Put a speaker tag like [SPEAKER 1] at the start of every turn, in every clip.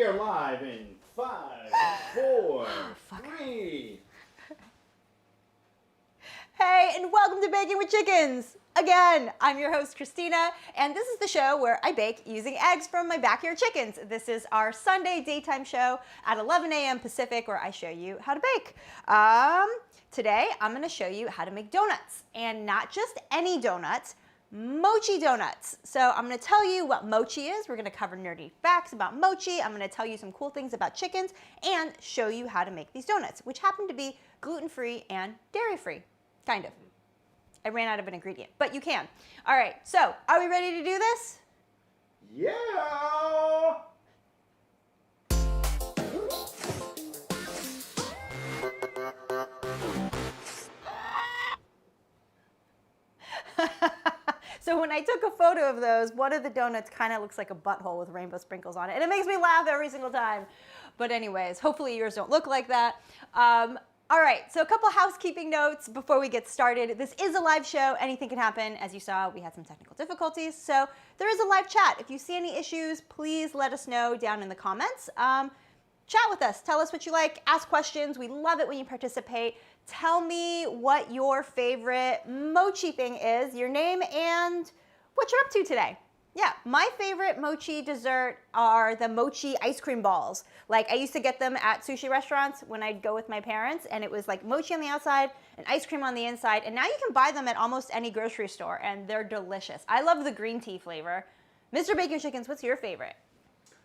[SPEAKER 1] We're live in 5, 4, 3.
[SPEAKER 2] Hey, and welcome to Baking with Chickens. Again, I'm your host, Christina, and this is the show where I bake using eggs from my backyard chickens. This is our Sunday daytime show at 11 a.m. Pacific where I show you how to bake. Today, I'm going to show you how to make donuts, and not just any donuts, Mochi donuts. So I'm going to tell you what Mochi is. We're going to cover nerdy facts about Mochi. I'm going to tell you some cool things about chickens and show you how to make these donuts, which happen to be gluten-free and dairy-free, kind of. I ran out of an ingredient, but you can. All right, so are we ready to do this?
[SPEAKER 1] Yeah!
[SPEAKER 2] So when I took a photo of those, one of the donuts kind of looks like a butthole with rainbow sprinkles on it, and it makes me laugh every single time. But anyways, hopefully yours don't look like that. All right, so a couple housekeeping notes before we get started. This is a live show. Anything can happen. As you saw, we had some technical difficulties, so there is a live chat. If you see any issues, please let us know down in the comments. Chat with us. Tell us what you like. Ask questions. We love it when you participate. Tell me what your favorite mochi thing is, your name, and what you're up to today. Yeah, my favorite mochi dessert are the mochi ice cream balls. Like, I used to get them at sushi restaurants when I'd go with my parents, and it was like mochi on the outside and ice cream on the inside. And now you can buy them at almost any grocery store, and they're delicious. I love the green tea flavor. Mr. Bacon Chickens, what's your favorite?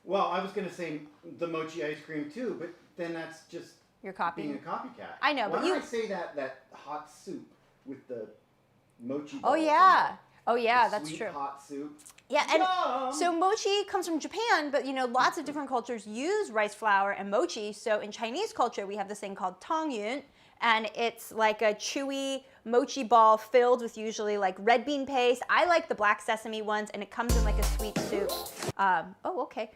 [SPEAKER 1] Well, I was going to say the mochi ice cream too, but then that's just
[SPEAKER 2] You're copying.
[SPEAKER 1] being a copycat.
[SPEAKER 2] I know, but
[SPEAKER 1] Why don't I say that hot soup with the mochi
[SPEAKER 2] Oh
[SPEAKER 1] balls
[SPEAKER 2] yeah.
[SPEAKER 1] in it?
[SPEAKER 2] Oh yeah,
[SPEAKER 1] The
[SPEAKER 2] that's
[SPEAKER 1] sweet,
[SPEAKER 2] true.
[SPEAKER 1] hot soup.
[SPEAKER 2] Yeah, and
[SPEAKER 1] Yum!
[SPEAKER 2] so mochi comes from Japan, but you know, lots of different cultures use rice flour and mochi. So in Chinese culture, we have this thing called tongyun, and it's like a chewy mochi ball filled with usually like red bean paste. I like the black sesame ones, and it comes in like a sweet soup. Oh, okay.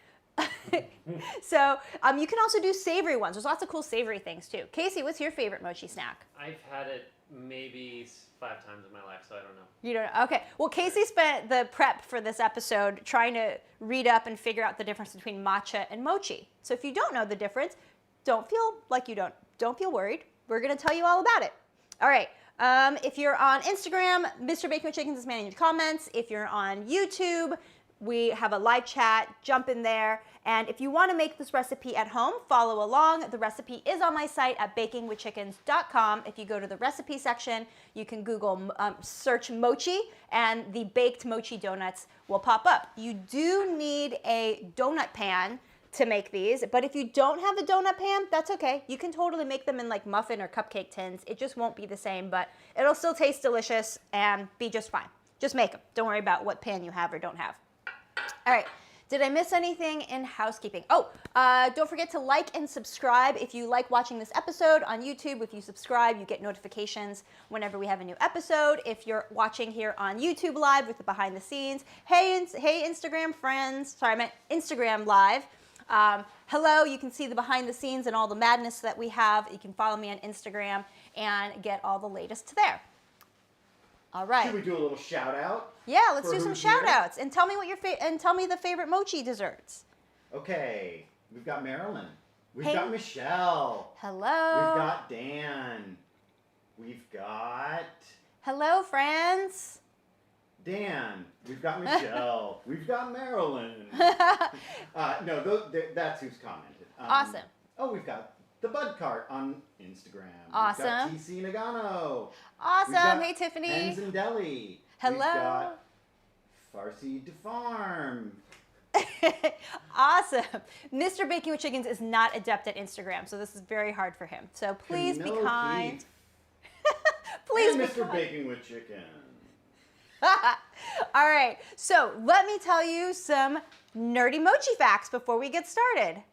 [SPEAKER 2] So you can also do savory ones. There's lots of cool savory things too. Casey, what's your favorite mochi snack?
[SPEAKER 3] I've had it maybe 5 times in my life, so I don't know.
[SPEAKER 2] You don't know? Okay. Well, Casey spent the prep for this episode trying to read up and figure out the difference between matcha and mochi. So if you don't know the difference, don't feel like you don't. Don't feel worried. We're going to tell you all about it. All right. If you're on Instagram, Mr. Bacon with Chickens is managing the comments. If you're on YouTube, we have a live chat. Jump in there. And if you want to make this recipe at home, follow along. The recipe is on my site at bakingwithchickens.com. If you go to the recipe section, you can Google search mochi, and the baked mochi donuts will pop up. You do need a donut pan to make these, but if you don't have a donut pan, that's okay. You can totally make them in like muffin or cupcake tins. It just won't be the same, but it'll still taste delicious and be just fine. Just make them. Don't worry about what pan you have or don't have. All right. Did I miss anything in housekeeping? Oh, don't forget to like and subscribe if you like watching this episode on YouTube. If you subscribe, you get notifications whenever we have a new episode. If you're watching here on YouTube Live with the behind the scenes, hey Instagram friends, sorry, I meant Instagram Live. Hello, you can see the behind the scenes and all the madness that we have. You can follow me on Instagram and get all the latest there. All right.
[SPEAKER 1] Should we do a little shout out?
[SPEAKER 2] Yeah, let's do some
[SPEAKER 1] who's
[SPEAKER 2] shout
[SPEAKER 1] here?
[SPEAKER 2] outs and tell me what tell me the favorite mochi desserts.
[SPEAKER 1] Okay, we've got Marilyn. We've
[SPEAKER 2] Hey.
[SPEAKER 1] got Michelle.
[SPEAKER 2] Hello.
[SPEAKER 1] We've got Dan. We've got
[SPEAKER 2] Hello, friends.
[SPEAKER 1] Dan. We've got Michelle. We've got Marilyn. No, that's who's commented.
[SPEAKER 2] Awesome.
[SPEAKER 1] Oh, we've got the Bud Cart on Instagram.
[SPEAKER 2] Awesome.
[SPEAKER 1] We've got TC Nagano.
[SPEAKER 2] Awesome.
[SPEAKER 1] We've got
[SPEAKER 2] Hey, Tiffany.
[SPEAKER 1] Hens and Deli.
[SPEAKER 2] Hello.
[SPEAKER 1] We've got Farsi de Farm.
[SPEAKER 2] Awesome. Mr. Baking with Chickens is not adept at Instagram, so this is very hard for him. So please be
[SPEAKER 1] Canoe
[SPEAKER 2] kind.
[SPEAKER 1] Keith.
[SPEAKER 2] Please
[SPEAKER 1] And
[SPEAKER 2] be
[SPEAKER 1] Mr.
[SPEAKER 2] kind.
[SPEAKER 1] Baking with Chicken.
[SPEAKER 2] All right, so let me tell you some nerdy mochi facts before we get started.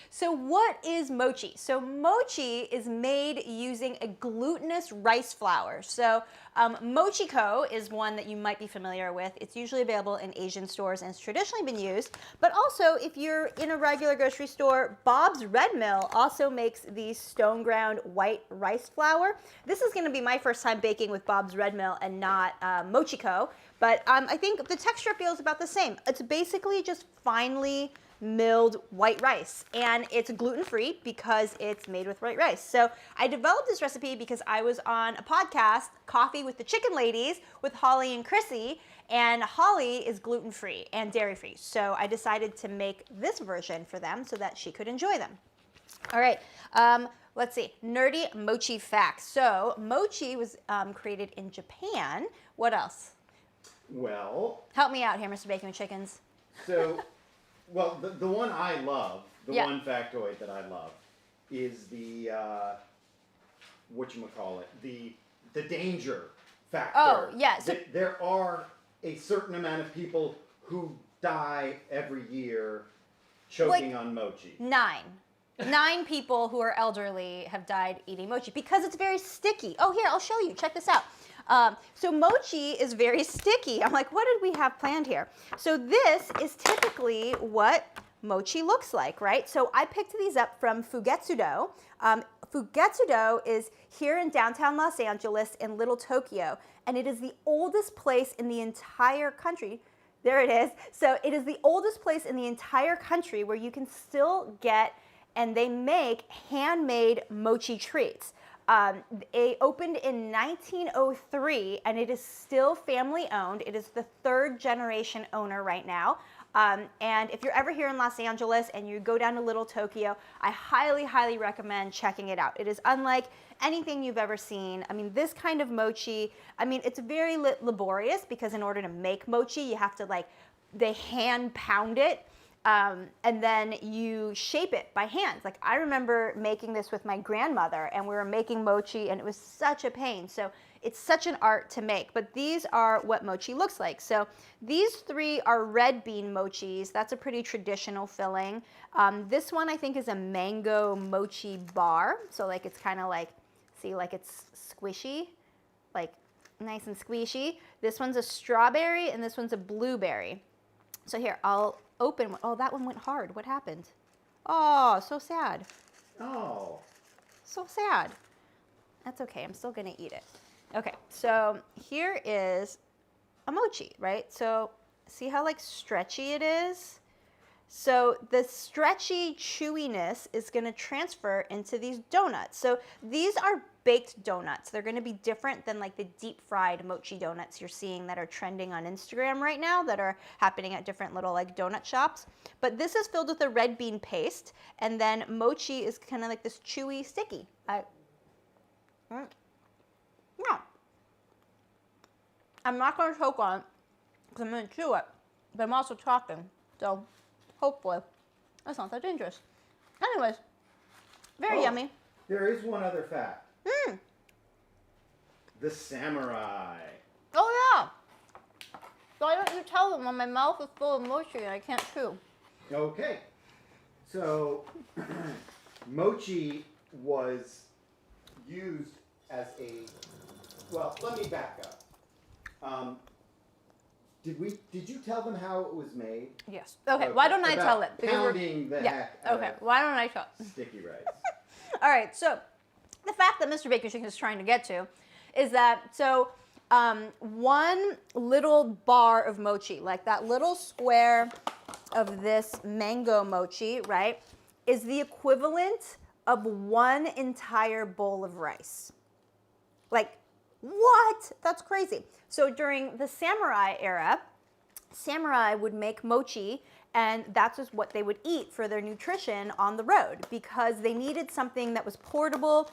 [SPEAKER 2] So what is mochi? So mochi is made using a glutinous rice flour. So Mochiko is one that you might be familiar with. It's usually available in Asian stores and it's traditionally been used. But also, if you're in a regular grocery store, Bob's Red Mill also makes the stone ground white rice flour. This is going to be my first time baking with Bob's Red Mill and not Mochiko. But I think the texture feels about the same. It's basically just finely milled white rice, and it's gluten-free because it's made with white rice. So I developed this recipe because I was on a podcast, Coffee with the Chicken Ladies, with Holly and Chrissy, and Holly is gluten-free and dairy-free. So I decided to make this version for them so that she could enjoy them. All right, let's see, nerdy mochi facts. So mochi was created in Japan. What else?
[SPEAKER 1] Well,
[SPEAKER 2] Help me out here, Mr. Bacon with Chickens.
[SPEAKER 1] so, well, the one I love, the
[SPEAKER 2] Yeah.
[SPEAKER 1] one factoid that I love, is the whatchamacallit, the danger factor.
[SPEAKER 2] Oh, yeah, so-
[SPEAKER 1] There are a certain amount of people who die every year choking on mochi.
[SPEAKER 2] 9 people who are elderly have died eating mochi because it's very sticky. Oh, here, I'll show you. Check this out. So mochi is very sticky. I'm like, what did we have planned here? So this is typically what mochi looks like, right? So I picked these up from Fugetsu-Do. Fugetsu-Do is here in downtown Los Angeles in Little Tokyo, and it is the oldest place in the entire country. There it is. So it is the oldest place in the entire country where you can still get, and they make handmade mochi treats. It opened in 1903 and it is still family owned. It is the 3rd generation owner right now. And if you're ever here in Los Angeles and you go down to Little Tokyo, I highly, highly recommend checking it out. It is unlike anything you've ever seen. I mean, this kind of mochi, I mean, it's very laborious because in order to make mochi, you have to they hand pound it. And then you shape it by hands. Like I remember making this with my grandmother and we were making mochi and it was such a pain. So it's such an art to make, but these are what mochi looks like. So these 3 are red bean mochis. That's a pretty traditional filling. This one I think is a mango mochi bar. So it's kind of see, it's squishy, nice and squishy. This one's a strawberry and this one's a blueberry. So here, I'll open one. Oh, that one went hard. What happened? Oh, so sad.
[SPEAKER 1] Oh.
[SPEAKER 2] So sad. That's okay. I'm still going to eat it. Okay, so here is a mochi, right? So see how stretchy it is? So the stretchy chewiness is going to transfer into these donuts. So these are baked donuts. They're going to be different than the deep fried mochi donuts you're seeing that are trending on Instagram right now that are happening at different little donut shops. But this is filled with a red bean paste, and then mochi is kind of this chewy, sticky. No. I'm not going to choke on it because I'm going to chew it, but I'm also talking. So hopefully that's not that dangerous. Anyways, very yummy.
[SPEAKER 1] There is one other fact. The samurai.
[SPEAKER 2] Oh yeah. Why don't you tell them when my mouth is full of mochi and I can't chew?
[SPEAKER 1] Okay. So mochi was used as a, well, let me back up. Did you tell them how it was made?
[SPEAKER 2] Yes. Okay, why don't I tell it?
[SPEAKER 1] Pounding the heck out
[SPEAKER 2] Okay,
[SPEAKER 1] of
[SPEAKER 2] why don't I tell it?
[SPEAKER 1] sticky rice.
[SPEAKER 2] All right, so the fact that Mr. Baker Chicken is trying to get to is that, one little bar of mochi, that little square of this mango mochi, right, is the equivalent of 1 entire bowl of rice. What? That's crazy. So during the samurai era, samurai would make mochi, and that's just what they would eat for their nutrition on the road because they needed something that was portable,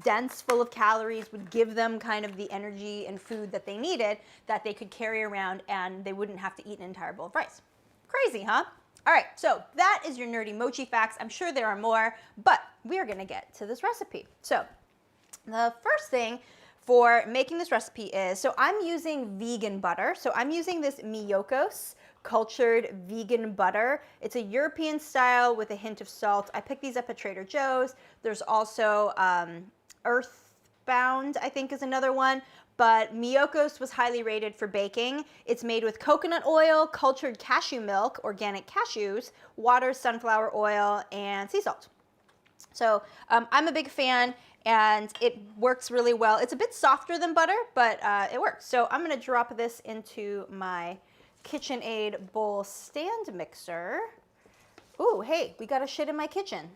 [SPEAKER 2] dense, full of calories, would give them kind of the energy and food that they needed that they could carry around and they wouldn't have to eat an entire bowl of rice. Crazy, huh? All right, so that is your nerdy mochi facts. I'm sure there are more, but we are gonna get to this recipe. So the first thing for making this recipe is, so I'm using vegan butter. So I'm using this Miyokos cultured vegan butter. It's a European style with a hint of salt. I picked these up at Trader Joe's. There's also Earthbound, I think is another one. But Miyoko's was highly rated for baking. It's made with coconut oil, cultured cashew milk, organic cashews, water, sunflower oil, and sea salt. So I'm a big fan, and it works really well. It's a bit softer than butter, but it works. So I'm gonna drop this into my KitchenAid bowl stand mixer. Ooh, hey, we got a shit in my kitchen.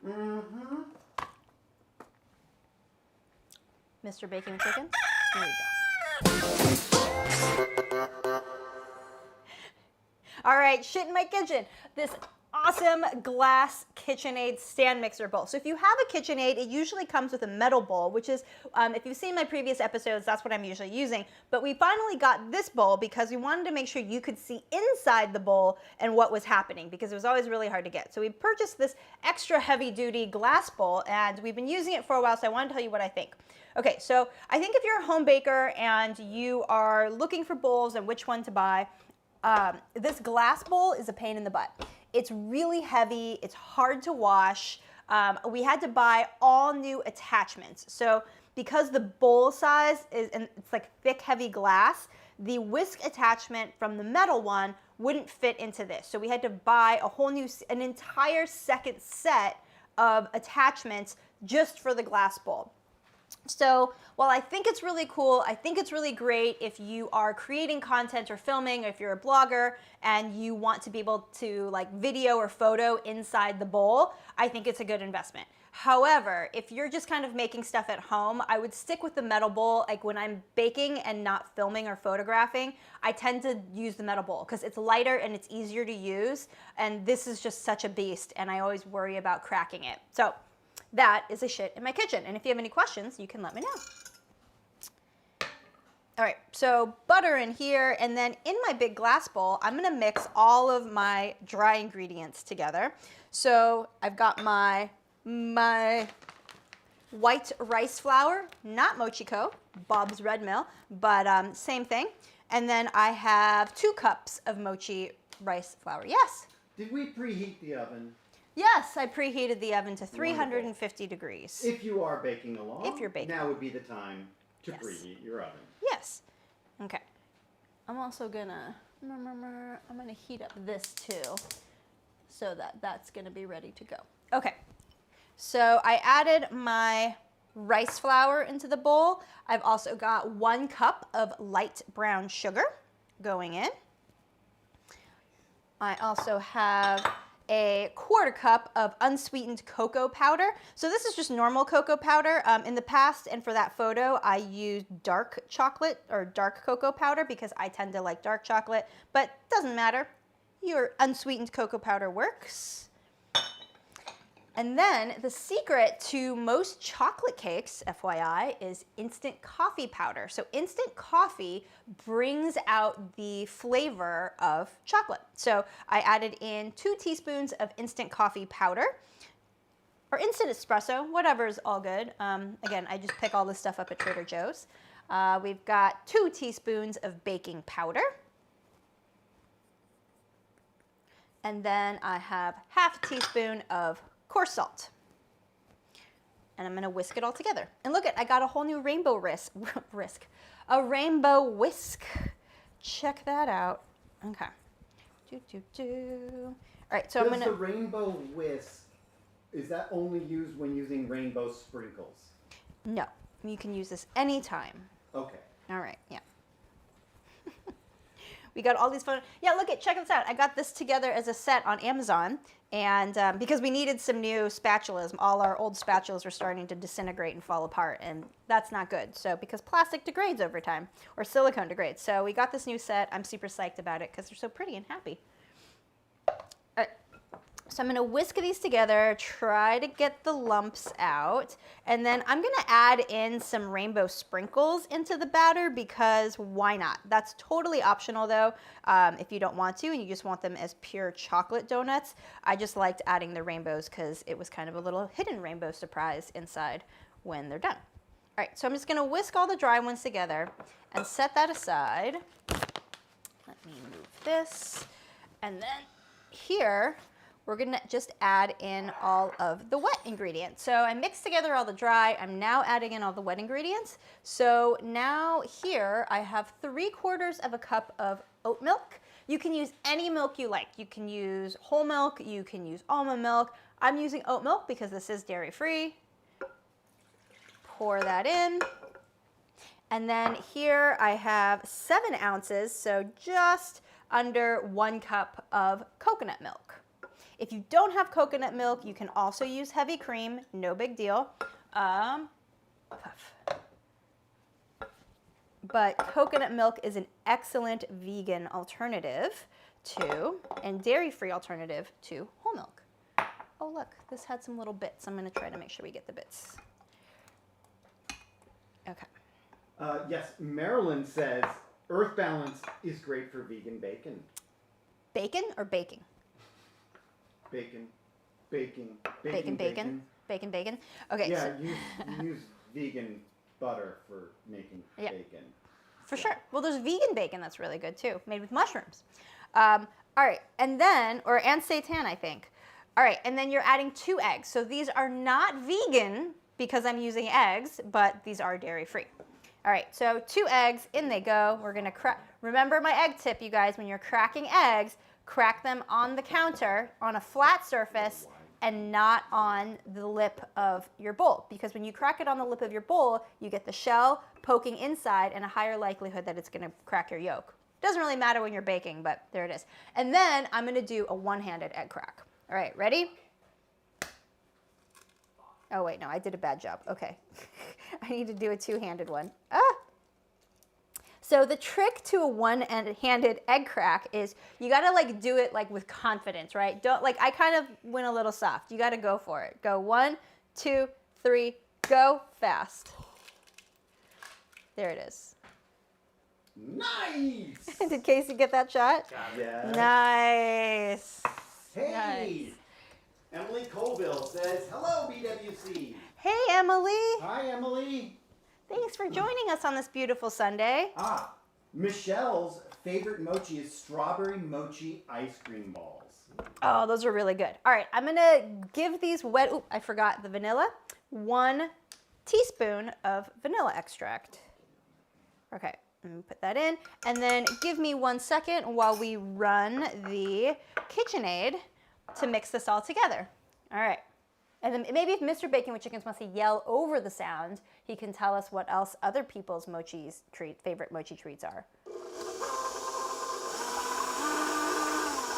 [SPEAKER 1] Mm-hmm.
[SPEAKER 2] Mr. Bacon and Chicken. There we go. All right, shit in my kitchen. This awesome glass KitchenAid stand mixer bowl. So if you have a KitchenAid, it usually comes with a metal bowl, which is, if you've seen my previous episodes, that's what I'm usually using. But we finally got this bowl because we wanted to make sure you could see inside the bowl and what was happening, because it was always really hard to get. So we purchased this extra heavy duty glass bowl, and we've been using it for a while, so I want to tell you what I think. Okay, so I think if you're a home baker and you are looking for bowls and which one to buy, this glass bowl is a pain in the butt. It's really heavy, it's hard to wash. We had to buy all new attachments. So because the bowl size is, and it's like thick, heavy glass, the whisk attachment from the metal one wouldn't fit into this. So we had to buy a whole new, an entire second set of attachments just for the glass bowl. So while I think it's really cool, I think it's really great if you are creating content or filming, or if you're a blogger and you want to be able to like video or photo inside the bowl, I think it's a good investment. However, if you're just kind of making stuff at home, I would stick with the metal bowl. Like when I'm baking and not filming or photographing, I tend to use the metal bowl because it's lighter and it's easier to use. And this is just such a beast, and I always worry about cracking it. So that is a shit in my kitchen. And if you have any questions, you can let me know. All right, so butter in here, and then in my big glass bowl, I'm gonna mix all of my dry ingredients together. So I've got my white rice flour, not Mochiko, Bob's Red Mill, but same thing. And then I have 2 cups of Mochi rice flour. Yes?
[SPEAKER 1] Did we preheat the oven?
[SPEAKER 2] Yes, I preheated the oven to 350 degrees.
[SPEAKER 1] If you are baking along,
[SPEAKER 2] If you're baking.
[SPEAKER 1] now would be the time to
[SPEAKER 2] Yes.
[SPEAKER 1] preheat your oven.
[SPEAKER 2] Yes. Okay. I'm also gonna, I'm gonna heat up this too, so that that's gonna be ready to go. Okay. So I added my rice flour into the bowl. I've also got 1 cup of light brown sugar going in. I also have a 1/4 cup of unsweetened cocoa powder. So this is just normal cocoa powder. In the past, and for that photo, I used dark chocolate or dark cocoa powder because I tend to like dark chocolate, but doesn't matter. Your unsweetened cocoa powder works. And then the secret to most chocolate cakes, FYI, is instant coffee powder. So instant coffee brings out the flavor of chocolate. So I added in 2 teaspoons of instant coffee powder, or instant espresso, whatever is all good. Again, I just pick all this stuff up at Trader Joe's. We've got 2 teaspoons of baking powder. And then I have 1/2 teaspoon of coarse salt. And I'm gonna whisk it all together. And look I got a whole new rainbow a rainbow whisk. Check that out. Okay. All right, so I'm gonna.
[SPEAKER 1] Does the rainbow whisk, is that only used when using rainbow sprinkles?
[SPEAKER 2] No, you can use this anytime.
[SPEAKER 1] Okay.
[SPEAKER 2] All right, yeah. We got all these fun. Yeah, check this out. I got this together as a set on Amazon, and because we needed some new spatulas. All our old spatulas were starting to disintegrate and fall apart, and that's not good. So because plastic degrades over time, or silicone degrades. So we got this new set. I'm super psyched about it because they're so pretty and happy. All right. So I'm gonna whisk these together, try to get the lumps out, and then I'm gonna add in some rainbow sprinkles into the batter because why not? That's totally optional though, if you don't want to and you just want them as pure chocolate donuts. I just liked adding the rainbows because it was kind of a little hidden rainbow surprise inside when they're done. All right, so I'm just gonna whisk all the dry ones together and set that aside. Let Let me move this. And then here, we're gonna just add in all of the wet ingredients. So I mixed together all the dry. I'm now adding in all the wet ingredients. So now here I have 3/4 of a cup of oat milk. You can use any milk you like. You can use whole milk, you can use almond milk. I'm using oat milk because this is dairy free. Pour that in. And then here I have 7 ounces, so just under 1 cup of coconut milk. If you don't have coconut milk, you can also use heavy cream, no big deal. But coconut milk is an excellent vegan alternative to, and dairy-free alternative to whole milk. Oh look, this had some little bits. I'm gonna try to make sure we get the bits. Okay.
[SPEAKER 1] Yes, Marilyn says Earth Balance is great for vegan bacon.
[SPEAKER 2] Bacon or baking?
[SPEAKER 1] Bacon.
[SPEAKER 2] Bacon. Okay.
[SPEAKER 1] Yeah,
[SPEAKER 2] So,
[SPEAKER 1] use vegan butter for making bacon.
[SPEAKER 2] for sure. Well, there's vegan bacon that's really good too, made with mushrooms. All right, and then, and seitan, I think. All right, and then you're adding 2 eggs. So these are not vegan because I'm using eggs, but these are dairy-free. All right, so 2 eggs, in they go. We're gonna crack, remember my egg tip, you guys, when you're cracking eggs, crack them on the counter, on a flat surface, and not on the lip of your bowl. Because when you crack it on the lip of your bowl, you get the shell poking inside and a higher likelihood that it's gonna crack your yolk. Doesn't really matter when you're baking, but there it is. And then I'm gonna do a one-handed egg crack. All right, ready? Oh wait, no, I did a bad job. Okay, I need to do a 2-handed one. So the trick to a one-handed egg crack is you gotta like do it like with confidence, right? Don't, like, I kind of went a little soft. You gotta go for it. Go 1, 2, 3, go fast. There it is.
[SPEAKER 1] Nice!
[SPEAKER 2] Did Casey get that shot?
[SPEAKER 3] Got it.
[SPEAKER 1] Yeah.
[SPEAKER 2] Nice.
[SPEAKER 1] Hey!
[SPEAKER 2] Nice.
[SPEAKER 1] Emily Colville says, hello, BWC.
[SPEAKER 2] Hey, Emily.
[SPEAKER 1] Hi, Emily.
[SPEAKER 2] Thanks for joining us on this beautiful Sunday.
[SPEAKER 1] Michelle's favorite mochi is strawberry mochi ice cream balls.
[SPEAKER 2] Oh, those are really good. All right, I'm gonna give these wet, ooh, I forgot the vanilla, 1 teaspoon of vanilla extract. Okay, let me put that in. And then give me 1 second while we run the KitchenAid to mix this all together. All right. And then maybe if Mr. Baking with Chickens wants to yell over the sound, he can tell us what else other people's favorite mochi treats are.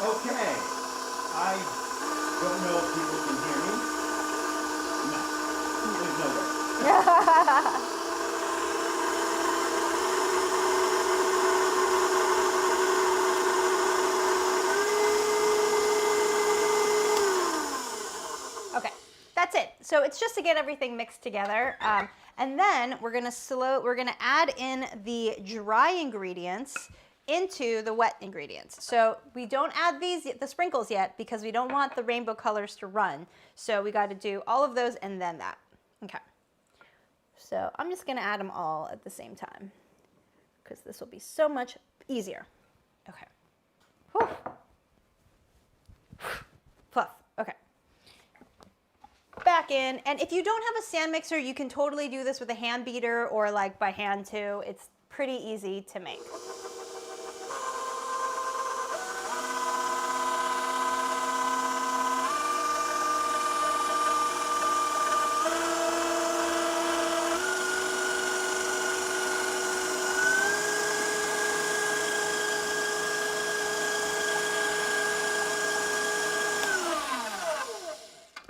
[SPEAKER 1] Okay. I don't know if people can hear me. No. There's no way.
[SPEAKER 2] Okay, that's it. So it's just to get everything mixed together. And then we're gonna add in the dry ingredients into the wet ingredients. So we don't add the sprinkles yet because we don't want the rainbow colors to run. So we gotta do all of those and then that. Okay. So I'm just gonna add them all at the same time because this will be so much easier. Okay. Whew. Fluff, okay. Back in, and if you don't have a stand mixer, you can totally do this with a hand beater or like by hand too. It's pretty easy to make.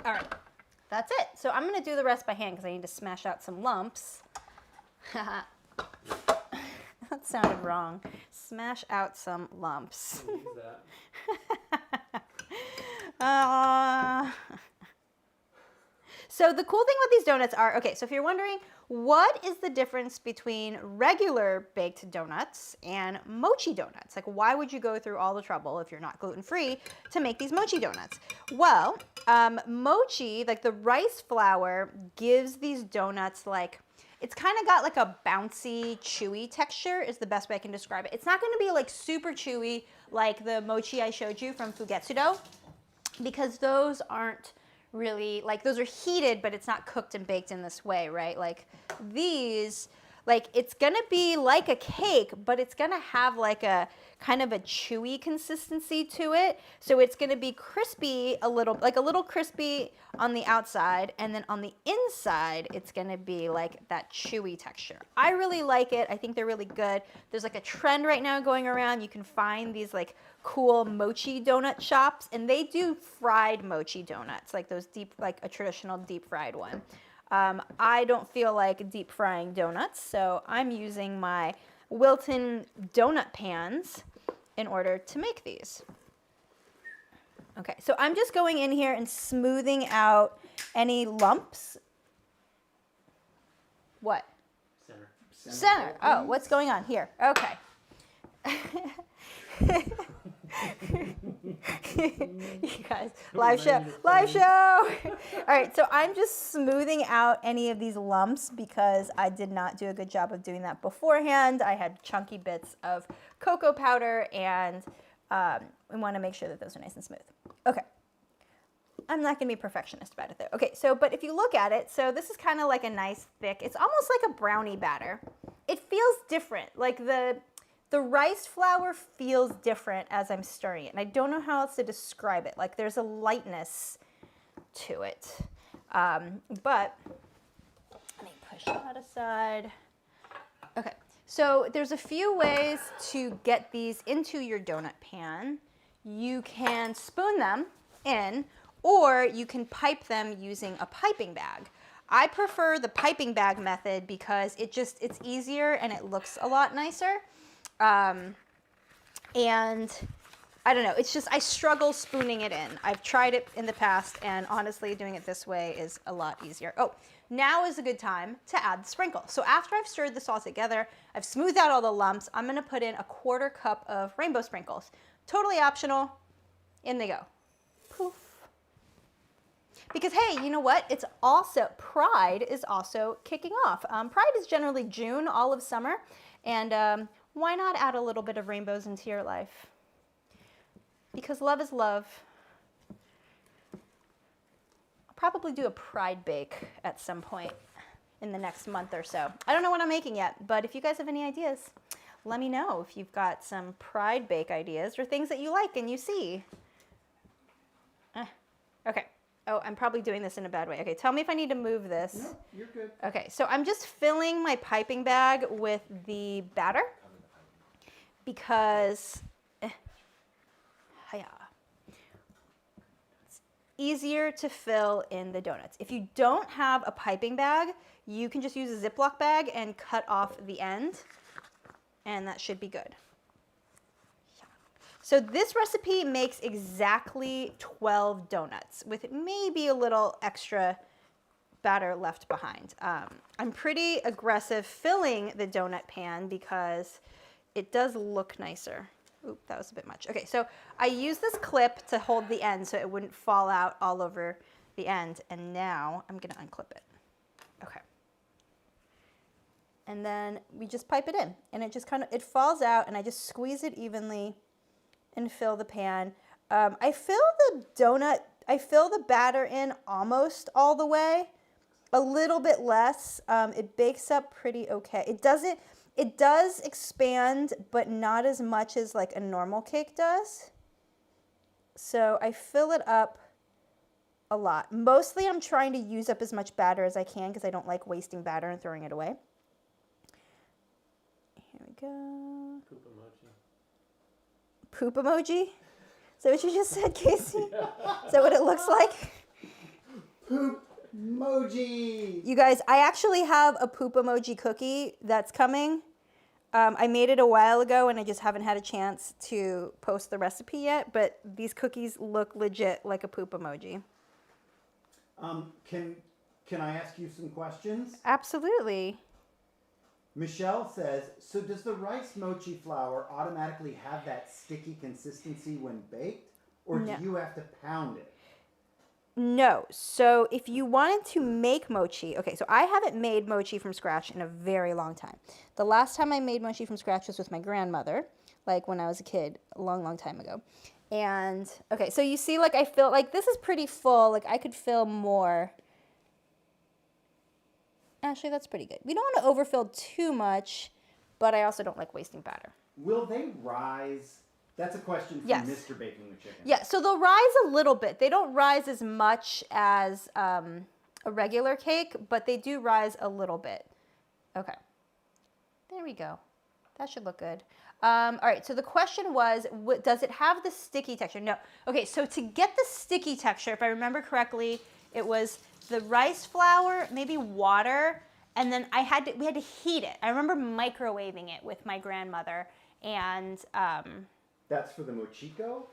[SPEAKER 2] All right. That's it. So I'm going to do the rest by hand because I need to smash out some lumps. That sounded wrong. Smash out some lumps.
[SPEAKER 3] We'll use that.
[SPEAKER 2] So the cool thing with these donuts are, okay, so if you're wondering, what is the difference between regular baked donuts and mochi donuts? Like, why would you go through all the trouble if you're not gluten-free to make these mochi donuts? Well, mochi, like the rice flour, gives these donuts like, It's kind of got like a bouncy, chewy texture is the best way I can describe it. It's not going to be like super chewy like the mochi I showed you from Fugetsu-Do, because those aren't really, like, those are heated, but it's not cooked and baked in this way, right? Like these, like, it's gonna be like a cake, but it's gonna have like a kind of a chewy consistency to it. So it's gonna be crispy a little crispy on the outside, and then on the inside, it's gonna be like that chewy texture. I really like it. I think they're really good. There's like a trend right now going around. You can find these like cool mochi donut shops, and they do fried mochi donuts, like those deep, like a traditional deep fried one. I don't feel like deep frying donuts, so I'm using my Wilton donut pans in order to make these. Okay, so I'm just going in here and smoothing out any lumps. What? Center. Oh, what's going on here? Okay. You guys, live show. All right, so I'm just smoothing out any of these lumps because I did not do a good job of doing that beforehand. I had chunky bits of cocoa powder, and we want to make sure that those are nice and smooth. Okay. I'm not going to be perfectionist about it though. Okay, so, but if you look at it, so this is kind of like a nice thick, it's almost like a brownie batter. It feels different. Like the rice flour feels different as I'm stirring it, and I don't know how else to describe it. Like there's a lightness to it. But let me push that aside. Okay, so there's a few ways to get these into your donut pan. You can spoon them in, or you can pipe them using a piping bag. I prefer the piping bag method because it's easier and it looks a lot nicer. And I don't know, it's just, I struggle spooning it in. I've tried it in the past, and honestly, doing it this way is a lot easier. Oh, now is a good time to add the sprinkle. So after I've stirred this all together, I've smoothed out all the lumps, I'm gonna put in a 1/4 cup of rainbow sprinkles. Totally optional, in they go. Poof. Because hey, you know what? It's also, Pride is also kicking off. Pride is generally June, all of summer, and why not add a little bit of rainbows into your life? Because love is love. I'll probably do a Pride bake at some point in the next month or so. I don't know what I'm making yet, but if you guys have any ideas, let me know if you've got some Pride bake ideas or things that you like and you see. Okay. Oh, I'm probably doing this in a bad way. Okay, tell me if I need to move this.
[SPEAKER 1] No, you're good.
[SPEAKER 2] Okay, so I'm just filling my piping bag with the batter because it's easier to fill in the donuts. If you don't have a piping bag, you can just use a Ziploc bag and cut off the end, and that should be good. So this recipe makes exactly 12 donuts with maybe a little extra batter left behind. I'm pretty aggressive filling the donut pan because it does look nicer. Oop, that was a bit much. Okay, so I use this clip to hold the end so it wouldn't fall out all over the end, and now I'm gonna unclip it. Okay. And then we just pipe it in, and it just kind of, it falls out, and I just squeeze it evenly and fill the pan. I fill the batter in almost all the way, a little bit less. It bakes up pretty okay. It does expand, but not as much as like a normal cake does. So I fill it up a lot. Mostly I'm trying to use up as much batter as I can because I don't like wasting batter and throwing it away. Here we go.
[SPEAKER 3] Poop emoji.
[SPEAKER 2] Poop emoji? Is that what you just said, Casey? Is that what it looks like?
[SPEAKER 1] Poop emoji.
[SPEAKER 2] You guys, I actually have a poop emoji cookie that's coming. I made it a while ago and I just haven't had a chance to post the recipe yet, but these cookies look legit like a poop emoji.
[SPEAKER 1] Can I ask you some questions?
[SPEAKER 2] Absolutely.
[SPEAKER 1] Michelle says, so does the rice mochi flour automatically have that sticky consistency when baked, or
[SPEAKER 2] No.
[SPEAKER 1] do you have to pound it?
[SPEAKER 2] No. So if you wanted to make mochi, okay, so I haven't made mochi from scratch in a very long time. The last time I made mochi from scratch was with my grandmother, like when I was a kid, a long, long time ago. And, okay, so you see, like, I feel like this is pretty full. Like, I could fill more. Actually, that's pretty good. We don't want to overfill too much, but I also don't like wasting batter.
[SPEAKER 1] Will they rise? That's a question from
[SPEAKER 2] Yes.
[SPEAKER 1] Mr. Baking the Chicken.
[SPEAKER 2] Yeah, so they'll rise a little bit. They don't rise as much as a regular cake, but they do rise a little bit. Okay. There we go. That should look good. All right, so the question was, does it have the sticky texture? No. Okay, so to get the sticky texture, if I remember correctly, it was the rice flour, maybe water, and then we had to heat it. I remember microwaving it with my grandmother, and
[SPEAKER 1] That's for the Mochiko?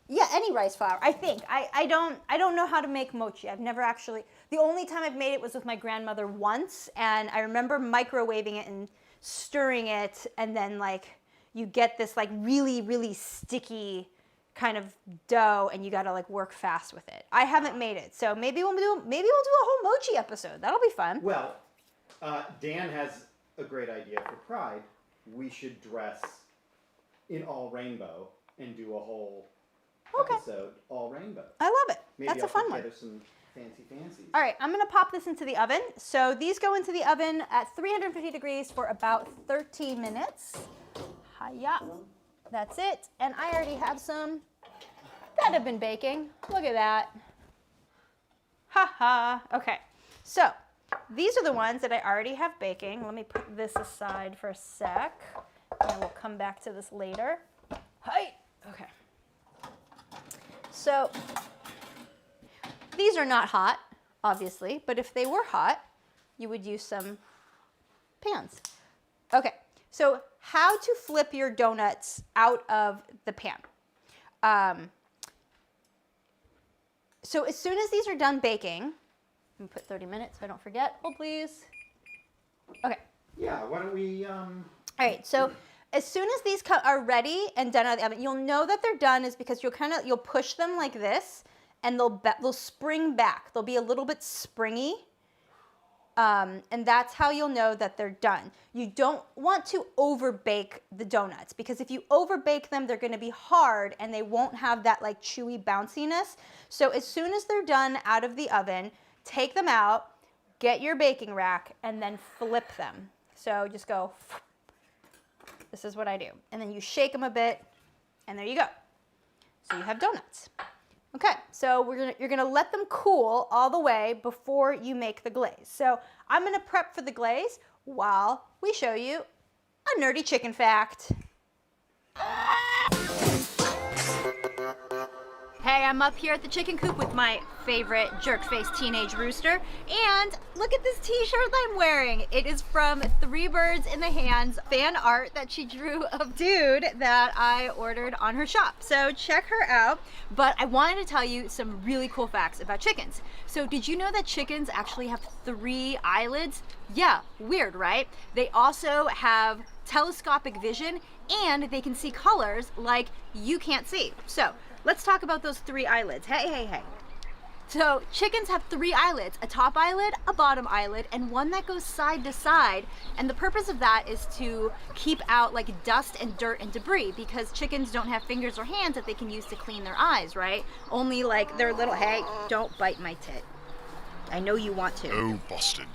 [SPEAKER 2] yeah, any rice flour. I think I don't know how to make mochi. I've never actually. The only time I've made it was with my grandmother once, and I remember microwaving it and stirring it, and then like you get this like really, really sticky kind of dough, and you got to like work fast with it. I haven't made it, so maybe we'll do a whole mochi episode. That'll be fun.
[SPEAKER 1] Well, Dan has a great idea for Pride. We should dress in all rainbow and do a whole episode all rainbow.
[SPEAKER 2] I love it.
[SPEAKER 1] Maybe
[SPEAKER 2] That's
[SPEAKER 1] I'll
[SPEAKER 2] a fun
[SPEAKER 1] put
[SPEAKER 2] one.
[SPEAKER 1] together some fancies.
[SPEAKER 2] All right, I'm gonna pop this into the oven. So these go into the oven at 350 degrees for about 13 minutes. Hiya. That's it. And I already have some that have been baking. Look at that. Ha ha. Okay, so these are the ones that I already have baking. Let me put this aside for a sec, and we'll come back to this later. Hi. Okay. So these are not hot, obviously, but if they were hot, you would use some pans. Okay, so how to flip your donuts out of the pan. So as soon as these are done baking, I'm gonna put 30 minutes so I don't forget. Hold please. Okay.
[SPEAKER 1] Yeah, why don't we...
[SPEAKER 2] All right, so as soon as these are ready and done out of the oven, you'll know that they're done is because you'll push them like this, and they'll spring back. They'll be a little bit springy, and that's how you'll know that they're done. You don't want to overbake the donuts, because if you overbake them, they're gonna be hard and they won't have that like chewy bounciness. So as soon as they're done out of the oven, take them out, get your baking rack, and then flip them. So just go, this is what I do. And then you shake them a bit, and there you go. So you have donuts. Okay, so you're gonna let them cool all the way before you make the glaze. So I'm gonna prep for the glaze while we show you a nerdy chicken fact. Hey, I'm up here at the chicken coop with my favorite jerk-faced teenage rooster, and look at this t-shirt I'm wearing. It is from Three Birds in the Hands fan art that she drew of dude that I ordered on her shop. So check her out. But I wanted to tell you some really cool facts about chickens. So did you know that chickens actually have 3 eyelids? Yeah, weird, right? They also have telescopic vision, and they can see colors like you can't see. So let's talk about those 3 eyelids. Hey. So chickens have 3 eyelids, a top eyelid, a bottom eyelid, and one that goes side to side. And the purpose of that is to keep out like dust and dirt and debris, because chickens don't have fingers or hands that they can use to clean their eyes, right? Only like their little, hey, don't bite my tit. I know you want to.
[SPEAKER 4] Oh, busted.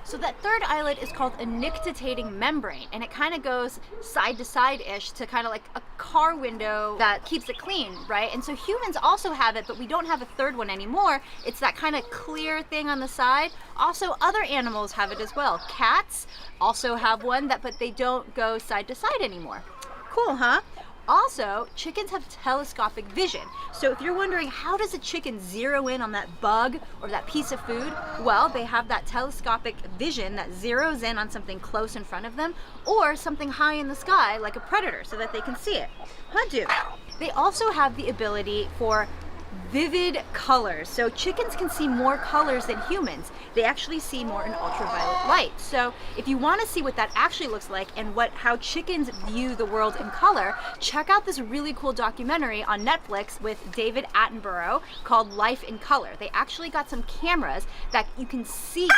[SPEAKER 2] So that 3rd eyelid is called a nictitating membrane, and it kind of goes side to side-ish to kind of like a car window that keeps it clean, right? And so humans also have it, but we don't have a 3rd one anymore. It's that kind of clear thing on the side. Also, other animals have it as well. Cats also have one, but they don't go side to side anymore. Cool, huh? Also, chickens have telescopic vision. So if you're wondering, how does a chicken zero in on that bug or that piece of food? Well, they have that telescopic vision that zeroes in on something close in front of them or something high in the sky like a predator so that they can see it. They also have the ability for vivid colors. So chickens can see more colors than humans. They actually see more in ultraviolet light. So if you want to see what that actually looks like and how chickens view the world in color, check out this really cool documentary on Netflix with David Attenborough called Life in Color. They actually got some cameras that you can see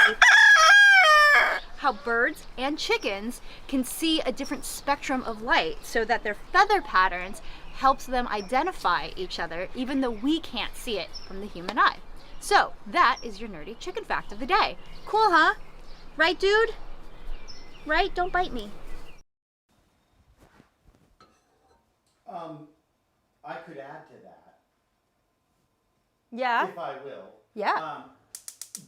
[SPEAKER 2] how birds and chickens can see a different spectrum of light so that their feather patterns helps them identify each other even though we can't see it from the human eye. So that is your nerdy chicken fact of the day. Cool, huh? Right, dude? Right? Don't bite me.
[SPEAKER 1] I could add to that.
[SPEAKER 2] Yeah.
[SPEAKER 1] If I will.
[SPEAKER 2] Yeah.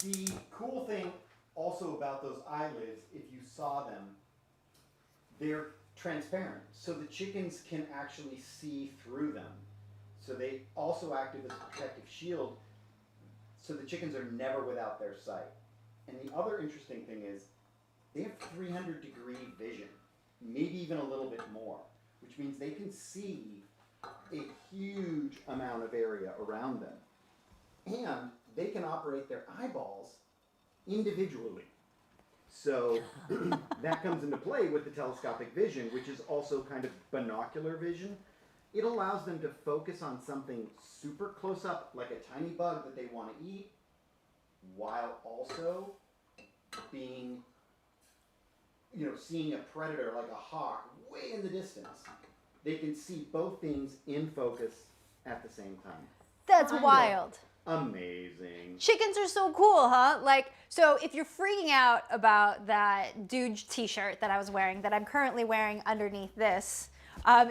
[SPEAKER 1] The cool thing also about those eyelids, if you saw them, they're transparent, so the chickens can actually see through them. So they also act as a protective shield, so the chickens are never without their sight. And the other interesting thing is, they have 300-degree vision, maybe even a little bit more, which means they can see a huge amount of area around them. And they can operate their eyeballs individually. So that comes into play with the telescopic vision, which is also kind of binocular vision. It allows them to focus on something super close up, like a tiny bug that they want to eat, while also being, seeing a predator like a hawk way in the distance. They can see both things in focus at the same time.
[SPEAKER 2] That's wild.
[SPEAKER 1] Amazing.
[SPEAKER 2] Chickens are so cool, huh? So if you're freaking out about that dude t-shirt that I was wearing, that I'm currently wearing underneath this,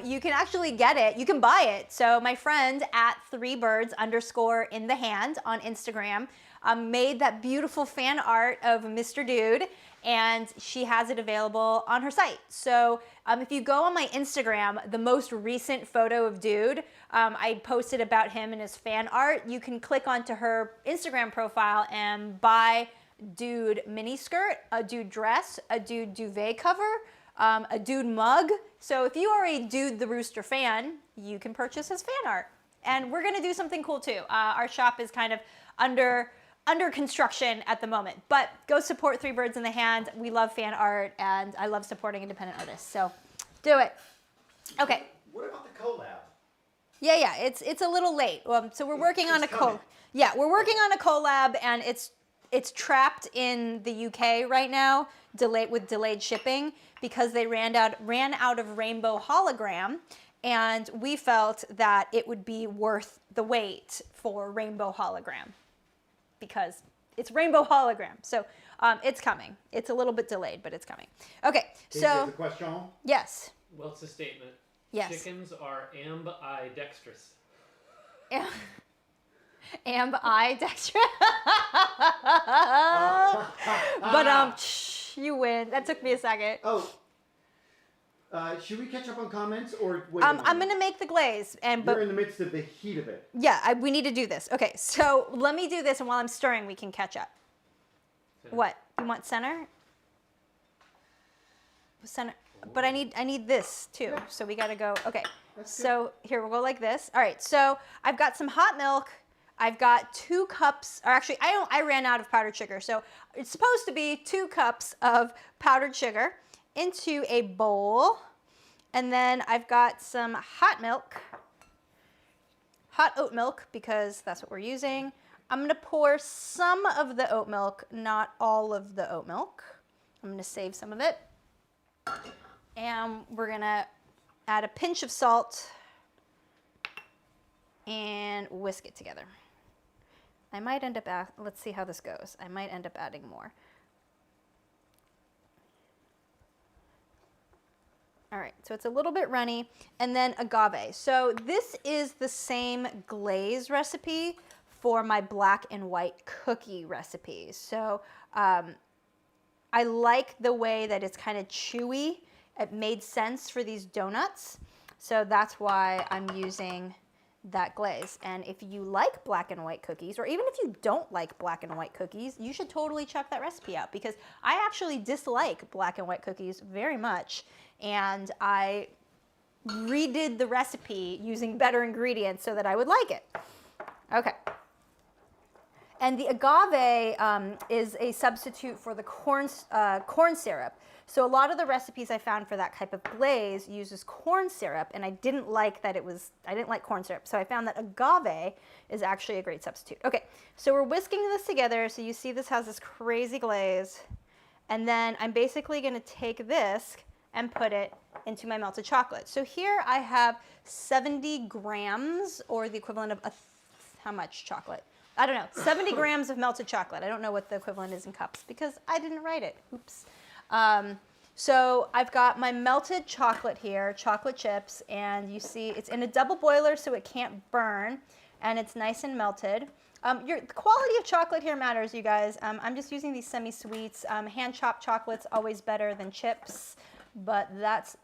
[SPEAKER 2] you can actually get it. You can buy it. So my friend at 3birds_in_the_hand on Instagram made that beautiful fan art of Mr. Dude, and she has it available on her site. So if you go on my Instagram, the most recent photo of Dude, I posted about him and his fan art. You can click onto her Instagram profile and buy Dude mini skirt, a Dude dress, a Dude duvet cover, a Dude mug. So if you are a Dude the Rooster fan, you can purchase his fan art. And we're gonna do something cool too. Our shop is kind of under construction at the moment, but go support 3birds_in_the_hand. We love fan art, and I love supporting independent artists, so do it. Okay.
[SPEAKER 1] What about the collab?
[SPEAKER 2] Yeah, it's a little late. So we're working on a collab. Yeah, we're working on a collab, and it's trapped in the UK right now, with delayed shipping because they ran out of rainbow hologram, and we felt that it would be worth the wait for rainbow hologram, because it's rainbow hologram. So it's coming. It's a little bit delayed, but it's coming. Okay, so
[SPEAKER 1] the question.
[SPEAKER 2] yes.
[SPEAKER 3] Well, it's a statement.
[SPEAKER 2] Yes.
[SPEAKER 3] Chickens are ambidextrous.
[SPEAKER 2] Ambidextrous. But you win. That took me a second.
[SPEAKER 1] Oh. Should we catch up on comments or wait?
[SPEAKER 2] I'm gonna make the glaze, but
[SPEAKER 1] we're in the midst of the heat of it.
[SPEAKER 2] Yeah, we need to do this. Okay, so let me do this, and while I'm stirring, we can catch up.
[SPEAKER 3] Center.
[SPEAKER 2] What? You want center? Center. But I need this too. So we gotta go. Okay. So here we'll go like this. All right. So I've got some hot milk. I've got 2 cups, or actually I ran out of powdered sugar. So it's supposed to be 2 cups of powdered sugar into a bowl. And then I've got some hot milk, hot oat milk, because that's what we're using. I'm gonna pour some of the oat milk, not all of the oat milk. I'm gonna save some of it. And we're gonna add a pinch of salt and whisk it together. I might end up, let's see how this goes. I might end up adding more. All right, so it's a little bit runny. And then agave. So this is the same glaze recipe for my black and white cookie recipe. So I like the way that it's kind of chewy. It made sense for these donuts. So that's why I'm using that glaze. And if you like black and white cookies, or even if you don't like black and white cookies, you should totally check that recipe out, because I actually dislike black and white cookies very much. And I redid the recipe using better ingredients so that I would like it. Okay. And the agave is a substitute for the corn syrup. So a lot of the recipes I found for that type of glaze uses corn syrup, and I didn't like corn syrup. So I found that agave is actually a great substitute. Okay, so we're whisking this together. So you see this has this crazy glaze. And then I'm basically gonna take this and put it into my melted chocolate. So here I have 70 grams, or the equivalent of how much chocolate? I don't know, 70 grams of melted chocolate. I don't know what the equivalent is in cups because I didn't write it. Oops. So I've got my melted chocolate here, chocolate chips, and you see it's in a double boiler so it can't burn, and it's nice and melted. The quality of chocolate here matters, you guys. I'm just using these semi-sweets. Hand-chopped chocolate's always better than chips, but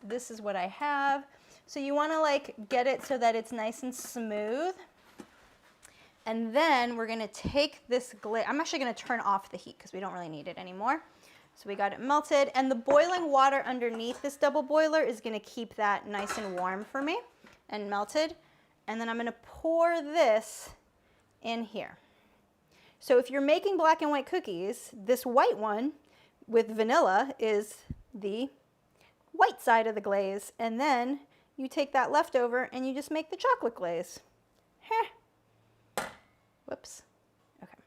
[SPEAKER 2] this is what I have. So you want to like get it so that it's nice and smooth. And then we're gonna take this glaze. I'm actually gonna turn off the heat because we don't really need it anymore. So we got it melted, and the boiling water underneath this double boiler is gonna keep that nice and warm for me and melted. And then I'm gonna pour this in here. So if you're making black and white cookies, this white one with vanilla is the white side of the glaze, and then you take that leftover and you just make the chocolate glaze. Heh. Whoops. Okay.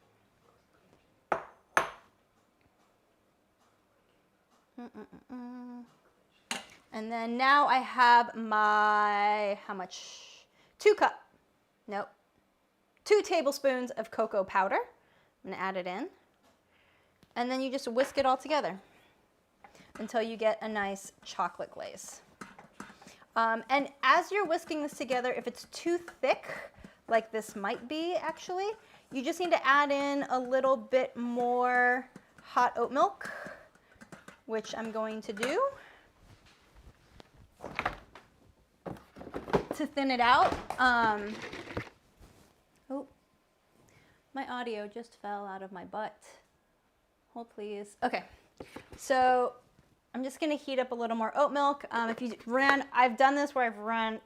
[SPEAKER 2] And then now I have my, how much? 2 tablespoons of cocoa powder. I'm gonna add it in. And then you just whisk it all together until you get a nice chocolate glaze. And as you're whisking this together, if it's too thick, like this might be actually, you just need to add in a little bit more hot oat milk, which I'm going to do to thin it out. Oh, my audio just fell out of my butt. Hold please. Okay, so I'm just gonna heat up a little more oat milk. I've done this where I've run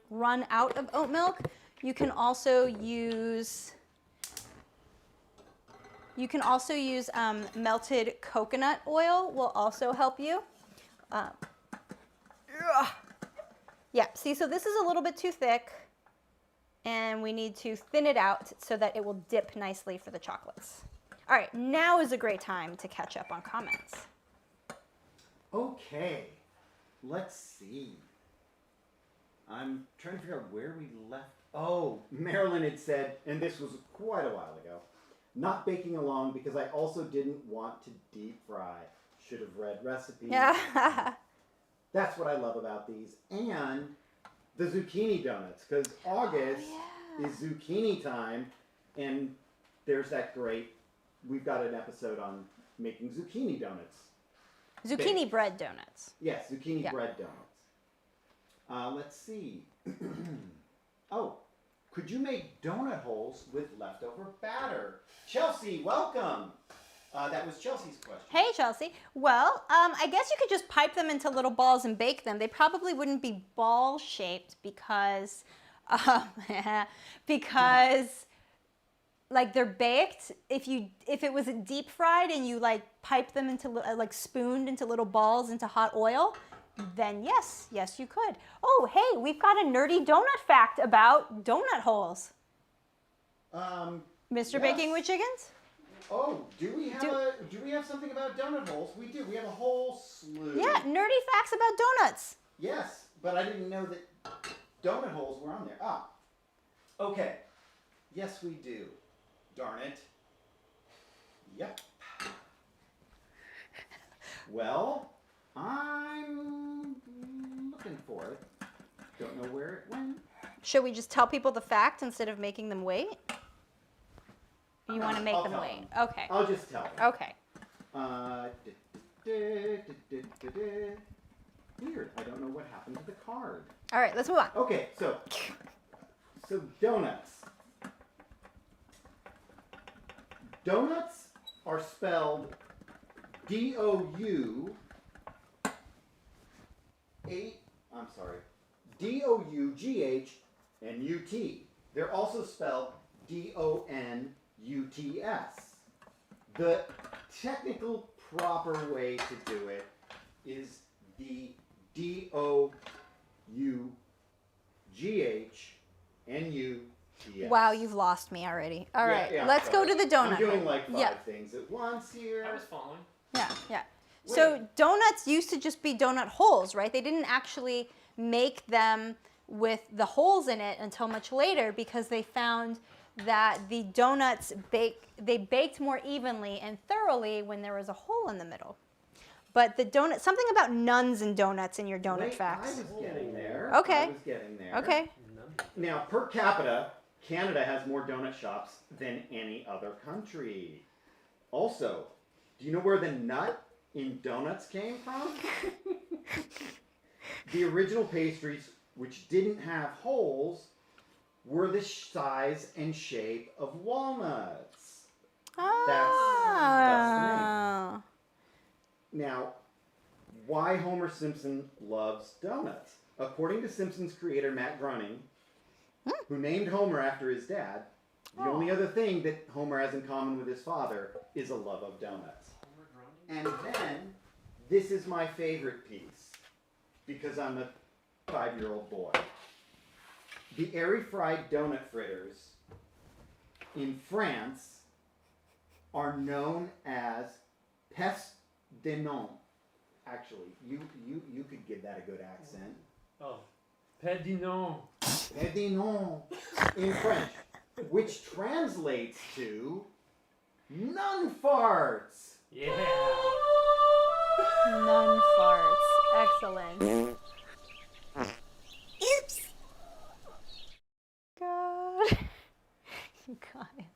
[SPEAKER 2] out of oat milk. You can also use melted coconut oil will also help you. Yeah, see, so this is a little bit too thick, and we need to thin it out so that it will dip nicely for the chocolates. All right, now is a great time to catch up on comments.
[SPEAKER 1] Okay, let's see. I'm trying to figure out where we left. Oh, Marilyn had said, and this was quite a while ago, not baking along because I also didn't want to deep fry. Should have read recipes.
[SPEAKER 2] Yeah.
[SPEAKER 1] That's what I love about these. And the zucchini donuts, because August is zucchini time, and there's that great, we've got an episode on making zucchini donuts.
[SPEAKER 2] Zucchini bread donuts.
[SPEAKER 1] Yes, zucchini bread donuts. Let's see. Oh, could you make donut holes with leftover batter? Chelsea, welcome. That was Chelsea's question.
[SPEAKER 2] Hey, Chelsea. Well, I guess you could just pipe them into little balls and bake them. They probably wouldn't be ball-shaped because like they're baked. If it was deep fried and you like pipe them into like spooned into little balls into hot oil, then yes, you could. Oh, hey, we've got a nerdy donut fact about donut holes. Mr.
[SPEAKER 1] Yes.
[SPEAKER 2] Baking with Chickens?
[SPEAKER 1] Oh, do we have something about donut holes? We do. We have a whole slew.
[SPEAKER 2] Yeah, nerdy facts about donuts.
[SPEAKER 1] Yes, but I didn't know that donut holes were on there. Ah, okay. Yes, we do. Darn it. Yep. Well, I'm looking for it. Don't know where it went.
[SPEAKER 2] Should we just tell people the fact instead of making them wait? You want to make them wait? Okay.
[SPEAKER 1] I'll just tell them.
[SPEAKER 2] Okay.
[SPEAKER 1] Weird. I don't know what happened to the card.
[SPEAKER 2] All right, let's move on.
[SPEAKER 1] Okay, so donuts. Donuts are spelled D-O-U-G-H, and U-T. They're also spelled D-O-N-U-T-S. The technical proper way to do it is the D-O-U-G-H-N-U-T-S.
[SPEAKER 2] Wow, you've lost me already. All right,
[SPEAKER 1] Yeah,
[SPEAKER 2] let's go to the donut.
[SPEAKER 1] I'm doing like 5
[SPEAKER 2] Yeah.
[SPEAKER 1] things at once here.
[SPEAKER 3] I was following.
[SPEAKER 2] Yeah, yeah.
[SPEAKER 1] Wait.
[SPEAKER 2] So donuts used to just be donut holes, right? They didn't actually make them with the holes in it until much later because they found that the donuts baked more evenly and thoroughly when there was a hole in the middle. But the donut, something about nuns and donuts in your donut
[SPEAKER 1] Wait,
[SPEAKER 2] facts.
[SPEAKER 1] I was getting there.
[SPEAKER 2] Okay.
[SPEAKER 1] I was getting there.
[SPEAKER 2] Okay.
[SPEAKER 1] Now, per capita, Canada has more donut shops than any other country. Also, do you know where the nut in donuts came from? The original pastries, which didn't have holes, were the size and shape of walnuts. That's the name. Now, why Homer Simpson loves donuts? According to Simpsons creator Matt Groening, who named Homer after his dad, the only other thing that Homer has in common with his father is a love of donuts. And then, this is my favorite piece, because I'm a 5-year-old boy. The airy-fried donut fritters in France are known as peste de non. Actually, you could give that a good accent.
[SPEAKER 3] Oh. Pédinon.
[SPEAKER 1] Pédinon in French, which translates to Nun Farts.
[SPEAKER 3] Yeah.
[SPEAKER 2] Nun Farts. Excellent.
[SPEAKER 4] Oops.
[SPEAKER 2] God. You guys.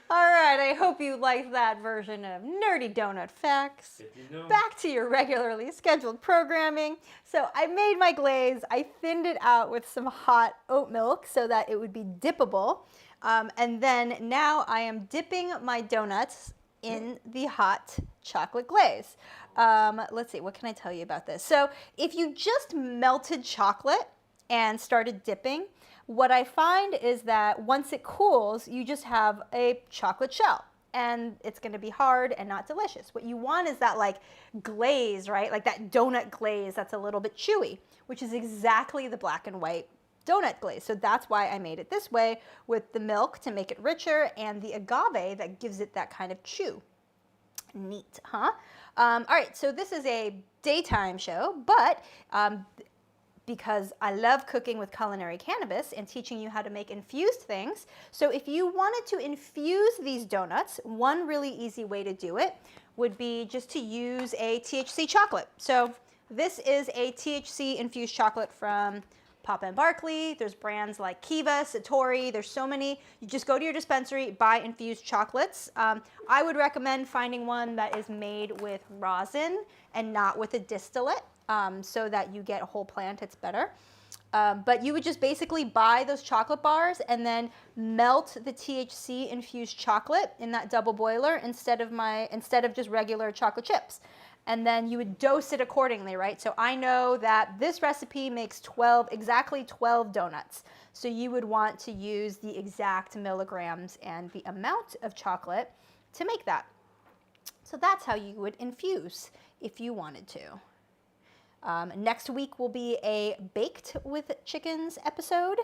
[SPEAKER 2] All right, I hope you liked that version of Nerdy Donut Facts.
[SPEAKER 3] Pédinon.
[SPEAKER 2] Back to your regularly scheduled programming. So I made my glaze. I thinned it out with some hot oat milk so that it would be dippable. And then now I am dipping my donuts in the hot chocolate glaze. Let's see, what can I tell you about this? So if you just melted chocolate and started dipping, what I find is that once it cools, you just have a chocolate shell. And it's going to be hard and not delicious. What you want is that like glaze, right? Like that donut glaze that's a little bit chewy, which is exactly the black and white donut glaze. So that's why I made it this way with the milk to make it richer and the agave that gives it that kind of chew. Neat, huh? All right, so this is a daytime show, but because I love cooking with culinary cannabis and teaching you how to make infused things. So if you wanted to infuse these donuts, one really easy way to do it would be just to use a THC chocolate. So this is a THC infused chocolate from Papa & Barkley. There's brands like Kiva, Satori. There's so many. You just go to your dispensary, buy infused chocolates. I would recommend finding one that is made with rosin and not with a distillate. So that you get a whole plant, it's better. But you would just basically buy those chocolate bars and then melt the THC infused chocolate in that double boiler instead of just regular chocolate chips. And then you would dose it accordingly, right? So I know that this recipe makes exactly 12 donuts. So you would want to use the exact milligrams and the amount of chocolate to make that. So that's how you would infuse if you wanted to. Next week will be a Baked with Chickens episode,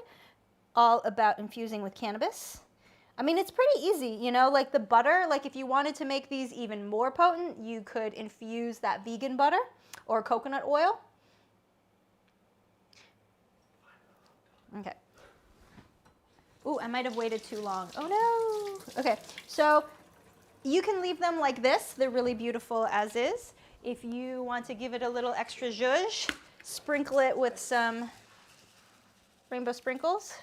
[SPEAKER 2] all about infusing with cannabis. I mean, it's pretty easy, you know, like the butter, like if you wanted to make these even more potent, you could infuse that vegan butter or coconut oil. Okay. Ooh, I might have waited too long. Oh no. Okay, so you can leave them like this. They're really beautiful as is. If you want to give it a little extra zhuzh, sprinkle it with some rainbow sprinkles.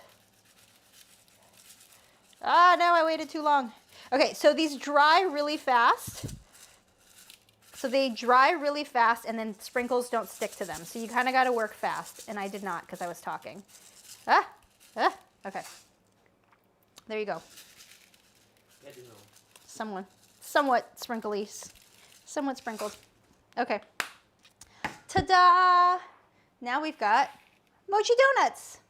[SPEAKER 2] Ah, no, I waited too long. Okay, so these dry really fast. So they dry really fast and then sprinkles don't stick to them. So you kind of got to work fast, and I did not because I was talking. Okay. There you go. Somewhat sprinkly. Somewhat sprinkled. Okay. Ta-da! Now we've got mochi donuts.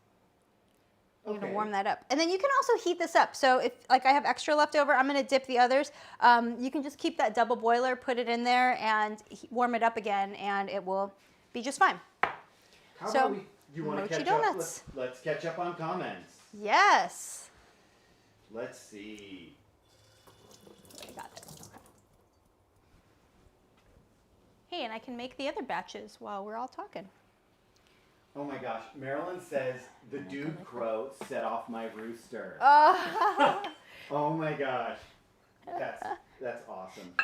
[SPEAKER 2] I'm gonna
[SPEAKER 1] Okay.
[SPEAKER 2] warm that up. And then you can also heat this up. So if like I have extra left over, I'm gonna dip the others. You can just keep that double boiler, put it in there and warm it up again and it will be just fine.
[SPEAKER 1] How
[SPEAKER 2] So,
[SPEAKER 1] about you want to
[SPEAKER 2] Mochi
[SPEAKER 1] catch up?
[SPEAKER 2] donuts.
[SPEAKER 1] Let's catch up on comments.
[SPEAKER 2] Yes.
[SPEAKER 1] Let's see.
[SPEAKER 2] I got this. Okay. Hey, and I can make the other batches while we're all talking.
[SPEAKER 1] Oh my gosh, Marilyn says the dude crow set off my rooster. Oh my gosh, that's awesome.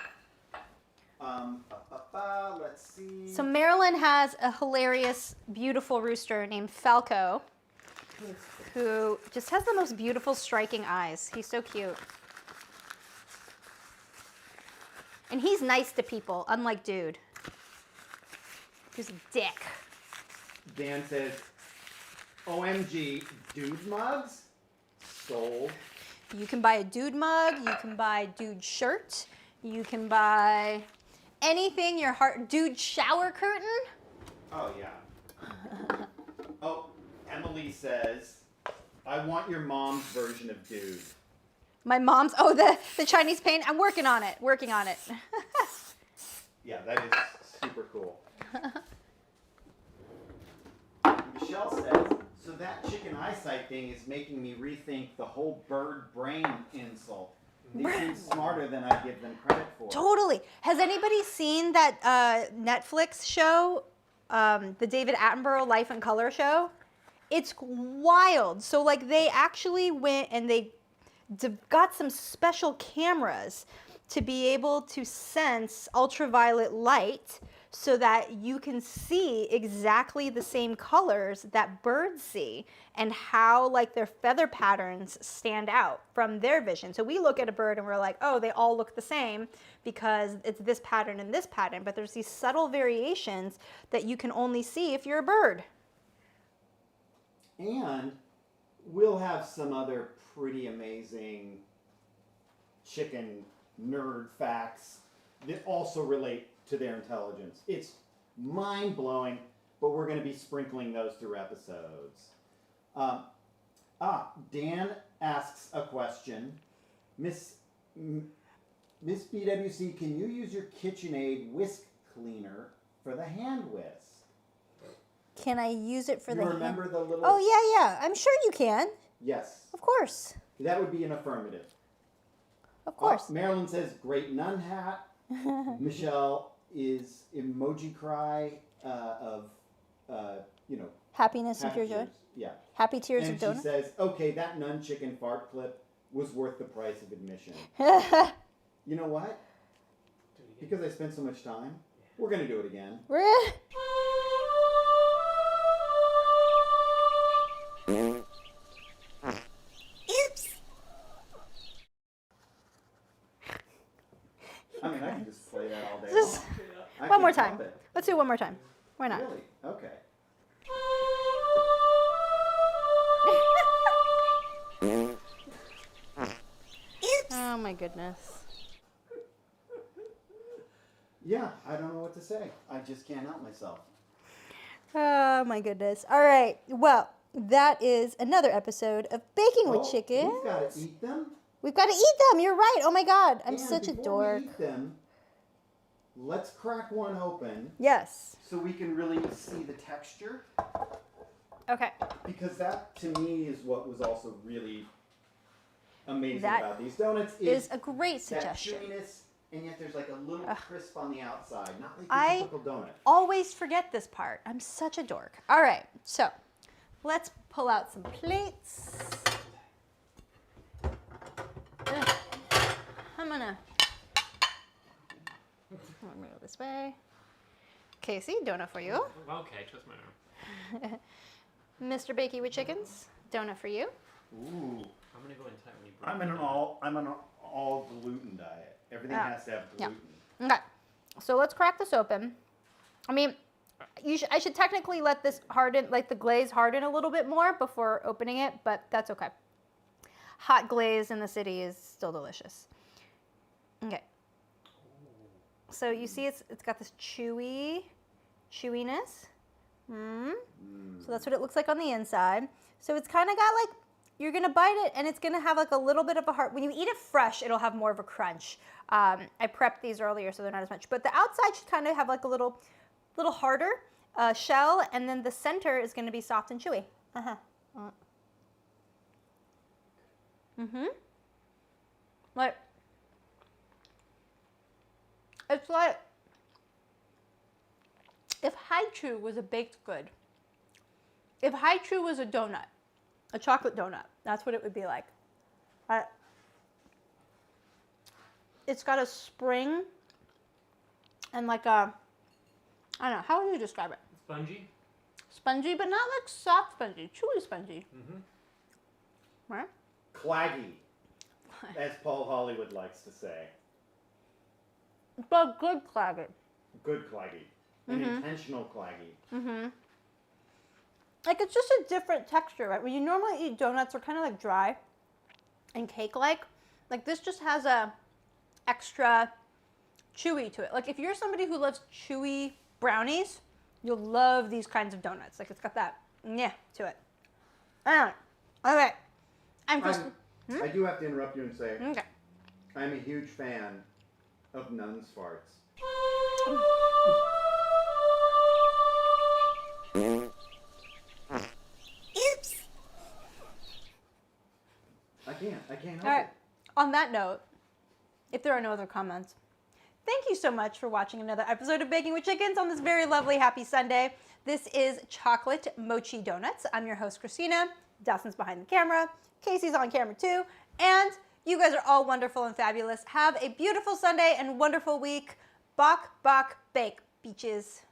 [SPEAKER 1] Let's see.
[SPEAKER 2] So Marilyn has a hilarious, beautiful rooster named Falco, who just has the most beautiful, striking eyes. He's so cute. And he's nice to people, unlike Dude, who's a dick.
[SPEAKER 1] Dan says, OMG, dude mugs? Sold.
[SPEAKER 2] You can buy a Dude mug, you can buy Dude shirt, you can buy anything your heart, Dude shower curtain.
[SPEAKER 1] Oh, yeah. Oh, Emily says, I want your mom's version of dude.
[SPEAKER 2] My mom's, oh, the Chinese paint, I'm working on it.
[SPEAKER 1] Yeah, that is super cool. Michelle says, so that chicken eyesight thing is making me rethink the whole bird brain insult. They seem smarter than I give them credit for.
[SPEAKER 2] Totally. Has anybody seen that Netflix show, the David Attenborough Life in Color show? It's wild. So like they actually went and they got some special cameras to be able to sense ultraviolet light so that you can see exactly the same colors that birds see and how like their feather patterns stand out from their vision. So we look at a bird and we're like, oh, they all look the same because it's this pattern and this pattern, but there's these subtle variations that you can only see if you're a bird.
[SPEAKER 1] And we'll have some other pretty amazing chicken nerd facts that also relate to their intelligence. It's mind-blowing, but we're going to be sprinkling those through episodes. Dan asks a question. Miss BWC, can you use your KitchenAid whisk cleaner for the hand whisk?
[SPEAKER 2] Can I use it for
[SPEAKER 1] You
[SPEAKER 2] the
[SPEAKER 1] remember the little...
[SPEAKER 2] Oh, yeah. I'm sure you can.
[SPEAKER 1] Yes.
[SPEAKER 2] Of course.
[SPEAKER 1] That would be an affirmative.
[SPEAKER 2] Of course.
[SPEAKER 1] Marilyn says, great nun hat. Michelle is emoji cry of,
[SPEAKER 2] Happiness and
[SPEAKER 1] happy
[SPEAKER 2] pure joy.
[SPEAKER 1] tears. Yeah.
[SPEAKER 2] Happy tears
[SPEAKER 1] And
[SPEAKER 2] of
[SPEAKER 1] she
[SPEAKER 2] donut.
[SPEAKER 1] says, okay, that nun chicken fart clip was worth the price of admission. You know what? Because I spent so much time, we're going to do it again.
[SPEAKER 2] Oops.
[SPEAKER 1] I mean, I can just play that all day
[SPEAKER 2] Just
[SPEAKER 1] long. I
[SPEAKER 2] one more
[SPEAKER 1] can't
[SPEAKER 2] time.
[SPEAKER 1] help it.
[SPEAKER 2] Let's do it one more time. Why not?
[SPEAKER 1] Really? Okay.
[SPEAKER 2] Oh my goodness.
[SPEAKER 1] Yeah, I don't know what to say. I just can't help myself.
[SPEAKER 2] Oh my goodness. All right. Well, that is another episode of Baking with Chicken.
[SPEAKER 1] We've got to eat them.
[SPEAKER 2] We've got to eat them. You're right. Oh my God. I'm
[SPEAKER 1] And
[SPEAKER 2] such a
[SPEAKER 1] before
[SPEAKER 2] dork.
[SPEAKER 1] we eat them, let's crack one open
[SPEAKER 2] Yes.
[SPEAKER 1] so we can really see the texture.
[SPEAKER 2] Okay.
[SPEAKER 1] Because that, to me, is what was also really amazing
[SPEAKER 2] That
[SPEAKER 1] about these donuts.
[SPEAKER 2] Is a great
[SPEAKER 1] that
[SPEAKER 2] suggestion.
[SPEAKER 1] chewiness, and yet there's like a little crisp on the outside. Not like
[SPEAKER 2] I-
[SPEAKER 1] a typical donut.
[SPEAKER 2] Always forget this part. I'm such a dork. All right. So let's pull out some plates. Ugh. I'm gonna go this way. Casey, donut for you.
[SPEAKER 3] Okay, twist my arm.
[SPEAKER 2] Mr. Bakey with Chickens, donut for you.
[SPEAKER 1] Ooh.
[SPEAKER 3] I'm gonna go in tight when you break
[SPEAKER 1] I'm
[SPEAKER 3] it
[SPEAKER 1] on an all gluten diet. Everything
[SPEAKER 2] Yeah.
[SPEAKER 1] has to have
[SPEAKER 2] Yeah.
[SPEAKER 1] gluten.
[SPEAKER 2] Okay. So let's crack this open. I mean, I should technically let this harden, like the glaze harden a little bit more before opening it, but that's okay. Hot glaze in the city is still delicious. Okay. So you see it's got this chewiness. So that's what it looks like on the inside. So it's kind of got like you're gonna bite it and it's gonna have like a little bit of a hard, when you eat it fresh, it'll have more of a crunch. I prepped these earlier so they're not as much, but the outside should kind of have like a little harder shell, and then the center is gonna be soft and chewy. Like, it's like if haichu was a baked good. If haichu was a donut, a chocolate donut, that's what it would be like. It's got a spring and like a, I don't know, how would you describe it?
[SPEAKER 3] Spongy.
[SPEAKER 2] Spongy, but not like soft spongy, chewy spongy. Right?
[SPEAKER 1] Claggy, as Paul Hollywood likes to say.
[SPEAKER 2] But good claggy.
[SPEAKER 1] Good claggy. An intentional claggy.
[SPEAKER 2] Like, it's just a different texture, right? When you normally eat donuts, they're kind of like dry and cake-like. Like, this just has a extra chewy to it. Like, if you're somebody who loves chewy brownies, you'll love these kinds of donuts. Like, it's got that to it. Okay.
[SPEAKER 1] I do have to interrupt you and say,
[SPEAKER 2] Okay.
[SPEAKER 1] I'm a huge fan of Nun's Farts.
[SPEAKER 2] Oops.
[SPEAKER 1] I can't help
[SPEAKER 2] All right.
[SPEAKER 1] it.
[SPEAKER 2] On that note, if there are no other comments, thank you so much for watching another episode of Baking with Chickens on this very lovely, happy Sunday. This is Chocolate Mochi Donuts. I'm your host, Christina. Dawson's behind the camera. Casey's on camera too. And you guys are all wonderful and fabulous. Have a beautiful Sunday and wonderful week. Bok, bok, bake, beaches.